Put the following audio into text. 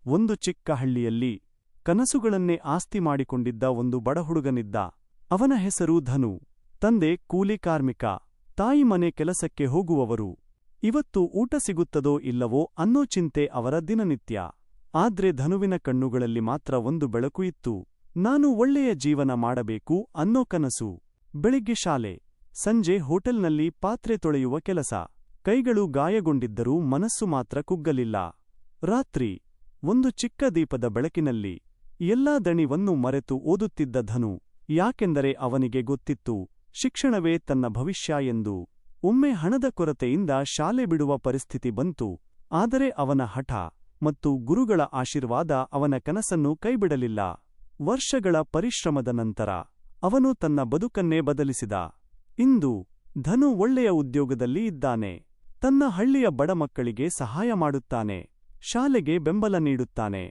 ಒಂದು ಚಿಕ್ಕ ಹಳ್ಳಿಯಲ್ಲಿ ಕನಸುಗಳನ್ನೇ ಆಸ್ತಿ ಮಾಡಿಕೊಂಡಿದ್ದ ಒಂದು ಬಡ ಹುಡುಗನಿದ್ದ. ಅವನ ಹೆಸರು ಧನು. ತಂದೆ ಕೂಲಿ ಕಾರ್ಮಿಕ, ತಾಯಿ ಮನೆ ಕೆಲಸಕ್ಕೆ ಹೋಗುವವರು. ಇವತ್ತು ಊಟ ಸಿಗುತ್ತದೋ ಇಲ್ಲವೋ ಅನ್ನೋ ಚಿಂತೆ ಅವರ ದಿನನಿತ್ಯ. ಆದ್ರೆ ಧನುವಿನ ಕಣ್ಣುಗಳಲ್ಲಿ ಮಾತ್ರ ಒಂದು ಬೆಳಕು ಇತ್ತು. ನಾನು ಒಳ್ಳೆಯ ಜೀವನ ಮಾಡಬೇಕು ಅನ್ನೋ ಕನಸು. ಬೆಳಿಗ್ಗೆ ಶಾಲೆ, ಸಂಜೆ ಹೋಟೆಲ್ನಲ್ಲಿ ಪಾತ್ರೆ ತೊಳೆಯುವ ಕೆಲಸ. ಕೈಗಳು ಗಾಯಗೊಂಡಿದ್ದರೂ ಮನಸ್ಸು ಮಾತ್ರ ಕುಗ್ಗಲಿಲ್ಲ. ರಾತ್ರಿ ಒಂದು ಚಿಕ್ಕ ದೀಪದ ಬೆಳಕಿನಲ್ಲಿ ಎಲ್ಲಾ ದಣಿವನ್ನು ಮರೆತು ಓದುತ್ತಿದ್ದ ಧನು. ಯಾಕೆಂದರೆ ಅವನಿಗೆ ಗೊತ್ತಿತ್ತು, ಶಿಕ್ಷಣವೇ ತನ್ನ ಭವಿಷ್ಯ ಎಂದು. ಒಮ್ಮೆ ಹಣದ ಕೊರತೆಯಿಂದ ಶಾಲೆ ಬಿಡುವ ಪರಿಸ್ಥಿತಿ ಬಂತು. ಆದರೆ ಅವನ ಹಠ ಮತ್ತು ಗುರುಗಳ ಆಶೀರ್ವಾದ ಅವನ ಕನಸನ್ನು ಕೈಬಿಡಲಿಲ್ಲ. ವರ್ಷಗಳ ಪರಿಶ್ರಮದ ನಂತರ ಅವನು ತನ್ನ ಬದುಕನ್ನೇ ಬದಲಿಸಿದ. ಇಂದು ಧನು ಒಳ್ಳೆಯ ಉದ್ಯೋಗದಲ್ಲಿ ಇದ್ದಾನೆ. ತನ್ನ ಹಳ್ಳಿಯ ಬಡ ಮಕ್ಕಳಿಗೆ ಸಹಾಯ ಮಾಡುತ್ತಾನೆ. ಶಾಲೆಗೆ ಬೆಂಬಲ ನೀಡುತ್ತಾನೆ.